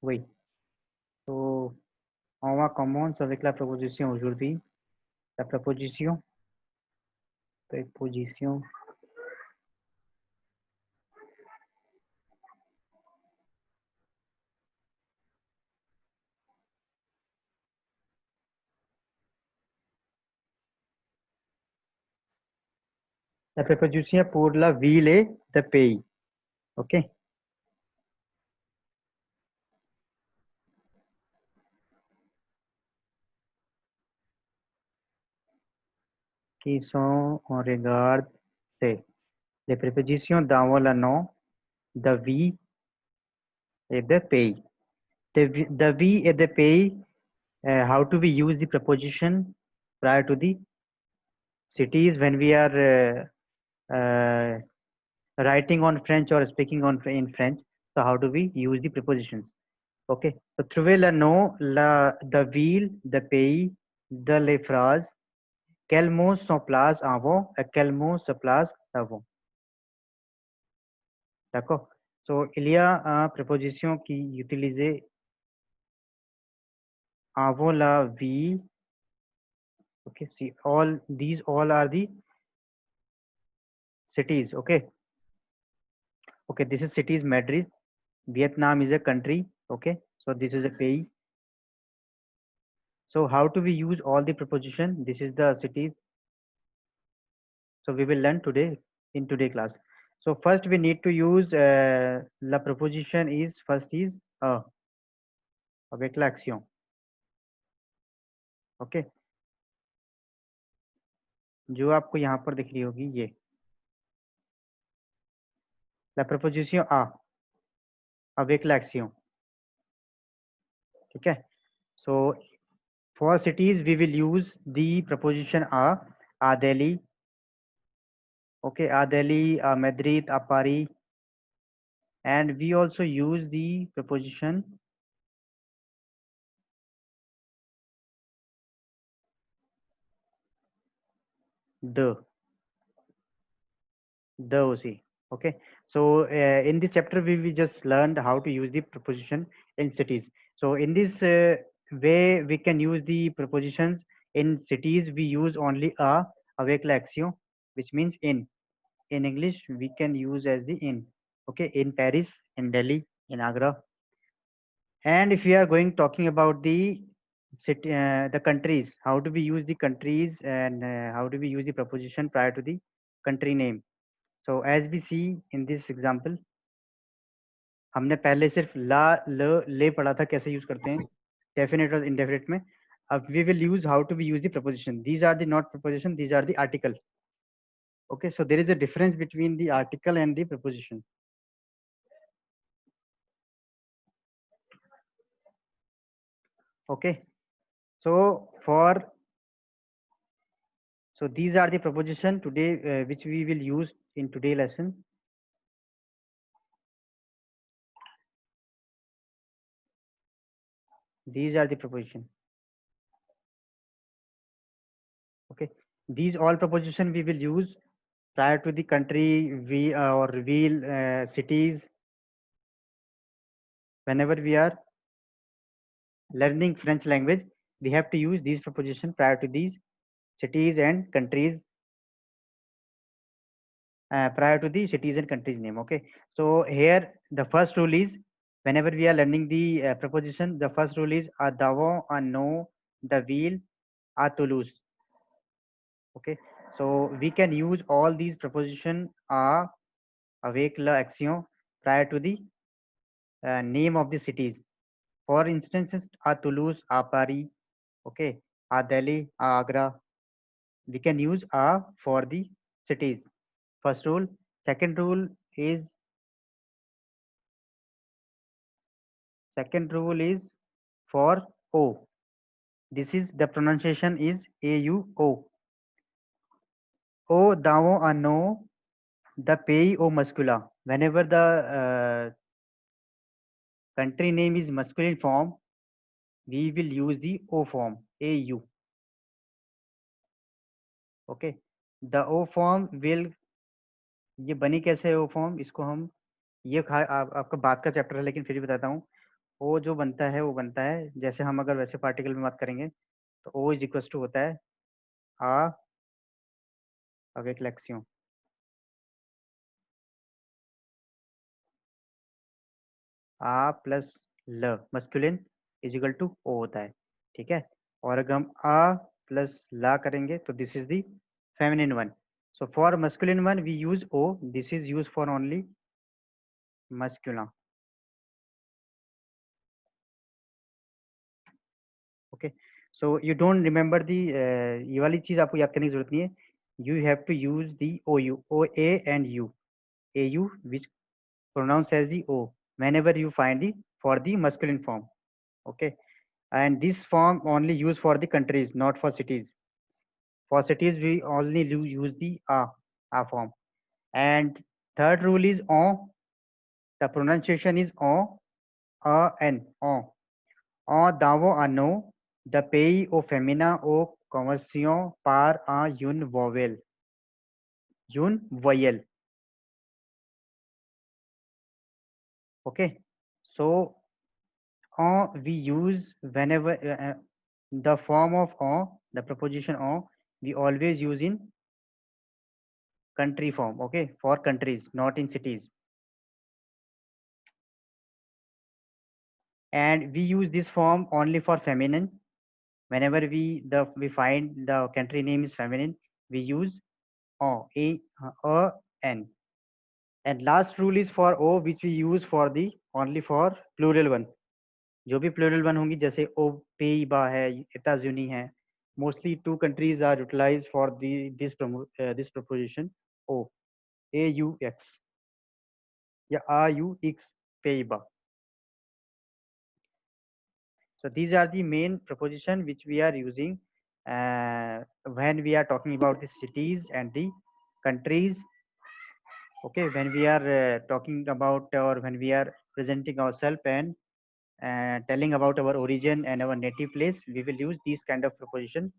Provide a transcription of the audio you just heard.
Oui. So, on va commencer avec la proposition aujourd'hui. La proposition. Préposition. La préposition pour la ville et le pays. OK? Qui sont, on regarde, c'est les prépositions dans le nom, de vie et de pays. The we and the pay, how do we use the preposition prior to the cities when we are writing on French or speaking on in French? So how do we use the prepositions? Okay. So trouver le nom, the ville, the pays, de les phrases, quels mots sont place avant et quels mots se placent avant. D'accord. So il y a une préposition qui est utilisée avant la ville. Okay, see, these all are the cities. Okay, this is cities. Madrid, Vietnam is a country. Okay, so this is a pays. So how do we use all the preposition? This is the cities. So we will learn today in today class. So first we need to use la preposition is first is avec l'action. Okay, जो आपको यहाँ पर दिख रही होगी ये la preposition avec l'action. ठीक है. So for cities we will use the preposition a Delhi. Okay, a Delhi, a Madrid, a Paris, and we also use the preposition the aussi. Okay, so in this chapter we just learned how to use the preposition in cities. So in this way we can use the prepositions in cities. We use only a avec l'action, which means in English we can use as the in. Okay, in Paris, in Delhi, in Agra. And if we are going talking about the city, the countries, how do we use the countries and how do we use the preposition prior to the country name? So as we see in this example, हमने पहले सिर्फ ला ल ले पढ़ा था कैसे use करते हैं डेफिनेट और इंडेफिनेट में. अब we will use how to we use the preposition. These are the not preposition, these are the article. Okay, so there is a difference between the article and the preposition. Okay, so these are the preposition today which we will use in today lesson. These are the preposition. Okay, these all preposition we will use prior to the country we or reveal cities whenever we are learning French language. We have to use these preposition prior to these cities and countries, prior to the cities and countries name. Okay, so here the first rule is whenever we are learning the preposition, the first rule is a davon, a no, the wheel, a Toulouse. Okay, so we can use all these preposition avec l'action prior to the name of the cities. For instance, a Toulouse, a Paris, okay, a Delhi, a Agra. We can use a for the cities. First rule. Second rule is for O. This is the pronunciation is AUO. O davon a no, the pays au masculin. Whenever the country name is masculine form, we will use the O form, AU. Okay, the O form will, ये बनी कैसे है O form, इसको हम ये आपका बात का चैप्टर है लेकिन फिर भी बताता हूँ. ओ जो बनता है वो बनता है, जैसे हम अगर वैसे पार्टिकल में बात करेंगे तो ओ इज इक्वल टू होता है आ avec l'action, आ प्लस ल मस्कुलिन इज इक्वल टू ओ होता है, ठीक है। और अगर हम आ प्लस ला करेंगे तो this is the feminine one. So for masculine one we use O, this is use for only masculine. Okay, so you don't remember the, ये वाली चीज आपको याद करने की जरूरत नहीं है। You have to use the O U, O A and U, A U which pronounced as the o whenever you find the for the masculine form. Okay, and this form only used for the countries, not for cities. For cities we only use the a form. And third rule is on, the pronunciation is on, on davo ano, the pei o femina o conversion par a yun vowel. Okay, so we use whenever the form of on, the preposition on, we always use in country form. Okay, for countries, not in cities. And we use this form only for feminine. Whenever we find the country name is feminine, we use o, n. And last rule is for o, which we use for the only for plural one. जो भी plural one होंगी, जैसे ओ पेइबा है, इताजुनी है, mostly two countries are utilized for this proposition uh, A U X या ah U X, पेइबा. So these are the main preposition which we are using when we are talking about the cities and the countries. Okay, when we are talking about, or when we are presenting ourselves and telling about our origin and our native place, we will use these kind of preposition